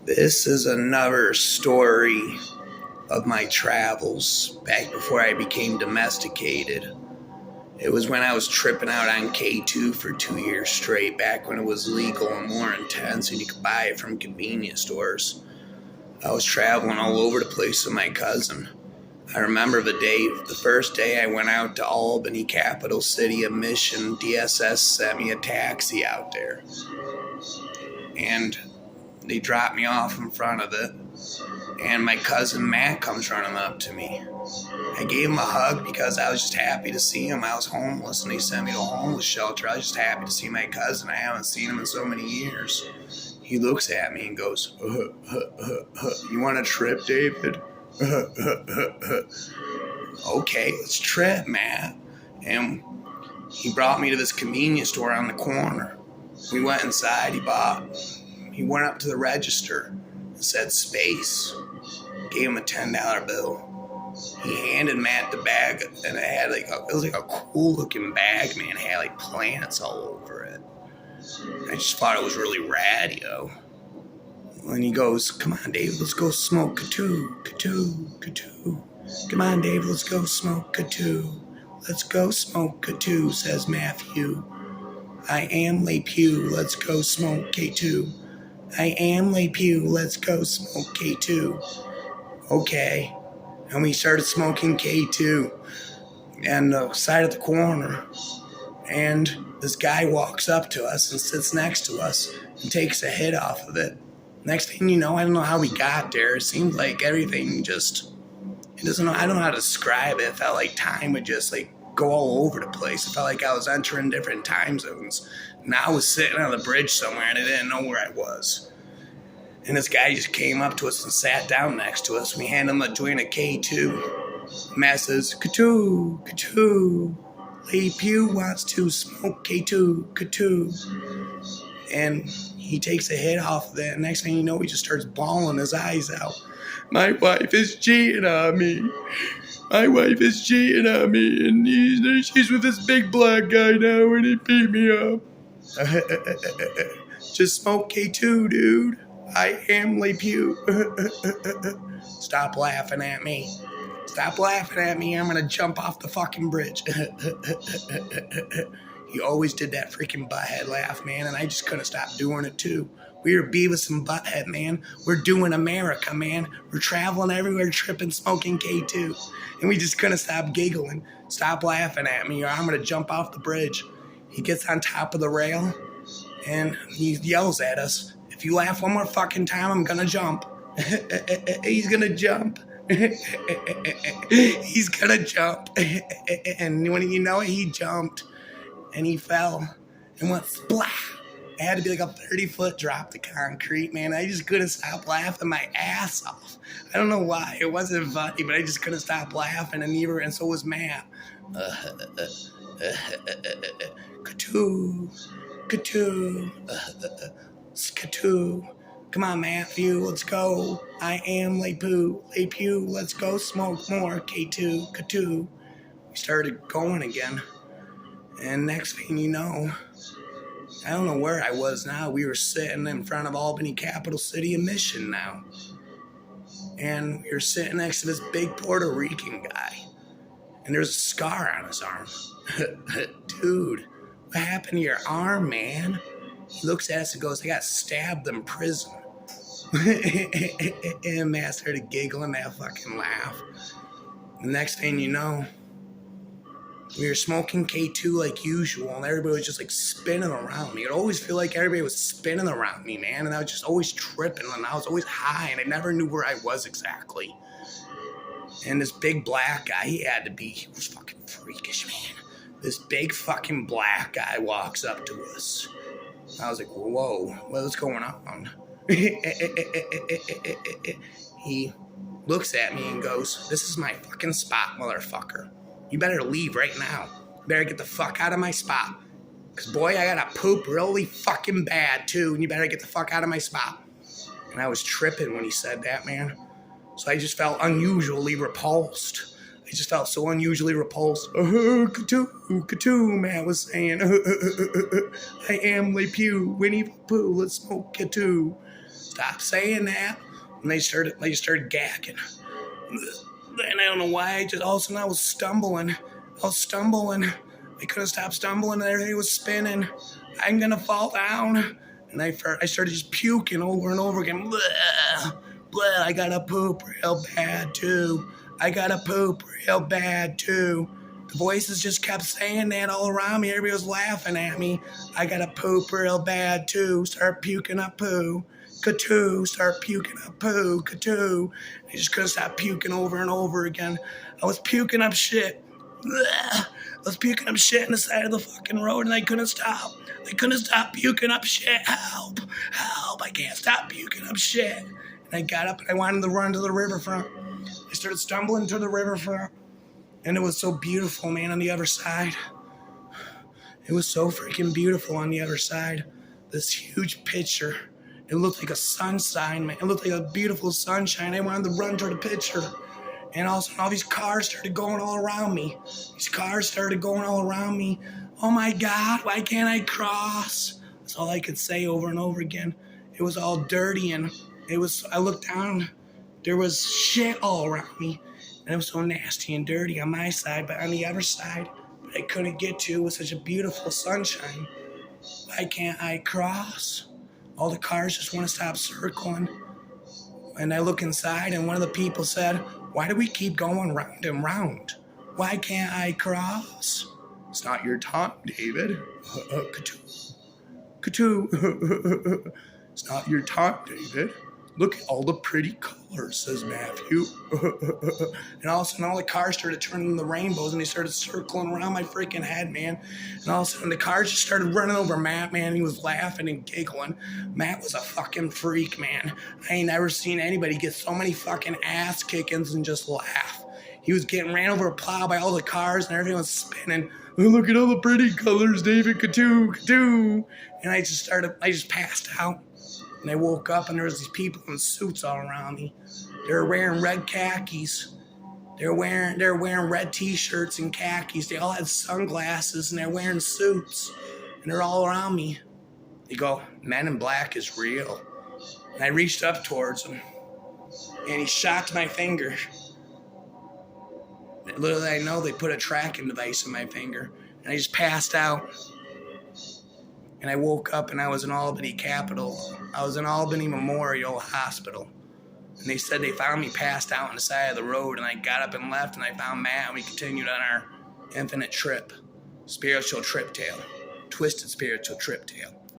This is another story of my travels back before I became domesticated. It was when I was tripping out on K2 for 2 years straight, back when it was legal and more intense and you could buy it from convenience stores. I was traveling all over the place with my cousin. I remember the first day I went out to Albany, capital city of Mission. DSS sent me a taxi out there. And they dropped me off in front of it. And my cousin Matt comes running up to me. I gave him a hug because I was just happy to see him. I was homeless and they sent me to a homeless shelter. I was just happy to see my cousin. I haven't seen him in so many years. He looks at me and goes, "You want a trip, David?" Okay, let's trip, Matt. And he brought me to this convenience store on the corner. We went inside, he went up to the register and said space. Gave him a $10 bill. He handed Matt the bag, and it was like a cool looking bag, man. It had like plants all over it. I just thought it was really rad, yo. And he goes, "Come on, Dave, let's go smoke K2. Come on, Dave, let's go smoke K2. Let's go smoke K2, says Matthew. I am Le Pew, let's go smoke K2. I am Le Pew, let's go smoke K2. Okay. And we started smoking K2 on the side of the corner. And this guy walks up to us and sits next to us and takes a hit off of it. Next thing you know, I don't know how we got there. It seemed like everything I don't know how to describe it. It felt like time would just go all over the place. It felt like I was entering different time zones. And I was sitting on the bridge somewhere and I didn't know where I was. And this guy just came up to us and sat down next to us. We handed him a joint of K2. Matt says, K2. Le Pew wants to smoke K2. And he takes a hit off of it. And next thing you know, he just starts bawling his eyes out. My wife is cheating on me. And she's with this big black guy now and he beat me up. Just smoke K2, dude. I am Le Pew. Stop laughing at me. I'm gonna jump off the fucking bridge. He always did that freaking butthead laugh, man, and I just couldn't stop doing it too. We were Beavis and Butthead, man. We're doing America, man. We're traveling everywhere, tripping, smoking K2. And we just couldn't stop giggling. Stop laughing at me or I'm gonna jump off the bridge. He gets on top of the rail and he yells at us, "If you laugh one more fucking time, I'm gonna jump." He's gonna jump. He's gonna jump. And when you know it, he jumped. And he fell and went splat. It had to be like a 30-foot drop to concrete, man. I just couldn't stop laughing my ass off. I don't know why. It wasn't funny, but I just couldn't stop laughing. And so was Matt. Skatoo. Come on, Matthew, let's go. I am Le Pew, let's go smoke more K2. We started going again. And next thing you know, I don't know where I was now. We were sitting in front of Albany, capital city of Mission now. And we were sitting next to this big Puerto Rican guy. And there's a scar on his arm. Dude, what happened to your arm, man? He looks at us and goes, "I got stabbed in prison." And Matt started giggling that fucking laugh. The next thing you know, we were smoking K2 like usual, and everybody was just spinning around me. It always feel like everybody was spinning around me, man, and I was just always tripping, and I was always high, and I never knew where I was exactly. And this big black guy, he was fucking freakish, man. This big fucking black guy walks up to us. I was like, "Whoa, what's going on?" He looks at me and goes, "This is my fucking spot, motherfucker. You better leave right now. You better get the fuck out of my spot. Because, boy, I gotta poop really fucking bad, too. And you better get the fuck out of my spot." And I was tripping when he said that, man. So I just felt unusually repulsed. I just felt so unusually repulsed. K2, Matt was saying. I am Le Pew, Winnie the Pooh, let's smoke K2. stop saying that. And they started gagging. And I don't know why, all of a sudden I was stumbling. I couldn't stop stumbling and everything was spinning. I'm gonna fall down. And I started just puking over and over again. Blah, blah, I gotta poop real bad too. The voices just kept saying that all around me. Everybody was laughing at me. I gotta poop real bad too. Start puking up poo. Ka-too, start puking up poo, ka-too. I just couldn't stop puking over and over again. I was puking up shit. I was puking up shit on the side of the fucking road and I couldn't stop. I couldn't stop puking up shit. Help, help, I can't stop puking up shit. And I got up and I wanted to run to the riverfront. I started stumbling to the riverfront. And it was so beautiful, man, on the other side. It was so freaking beautiful on the other side. This huge picture. It looked like a sunshine, man. It looked like a beautiful sunshine. I wanted to run toward the picture. And all of a sudden, all these cars started going all around me. Oh my God, why can't I cross? That's all I could say over and over again. It was all dirty and I looked down. There was shit all around me. And it was so nasty and dirty on my side, but on the other side, but I couldn't get to. It was such a beautiful sunshine. Why can't I cross? All the cars just want to stop circling. And I look inside and one of the people said, why do we keep going round and round? Why can't I cross? It's not your time, David. Ka-too. It's not your time, David. Look at all the pretty colors, says Matthew. And all of a sudden, all the cars started turning into rainbows, and they started circling around my freaking head, man. And all of a sudden, the cars just started running over Matt, man. He was laughing and giggling. Matt was a fucking freak, man. I ain't never seen anybody get so many fucking ass kickings and just laugh. He was getting ran over a plow by all the cars, and everything was spinning. Oh, look at all the pretty colors, David. Ka-too. And I just passed out. And I woke up and there was these people in suits all around me. They were wearing red khakis. They were wearing red t-shirts and khakis. They all had sunglasses and they're wearing suits. And they're all around me. They go, Men in Black is real. And I reached up towards him. And he shocked my finger. Little did I know they put a tracking device in my finger. And I just passed out. And I woke up and I was in Albany Memorial Hospital. And they said they found me passed out on the side of the road. And I got up and left and I found Matt and we continued on our infinite trip. Twisted spiritual trip tale.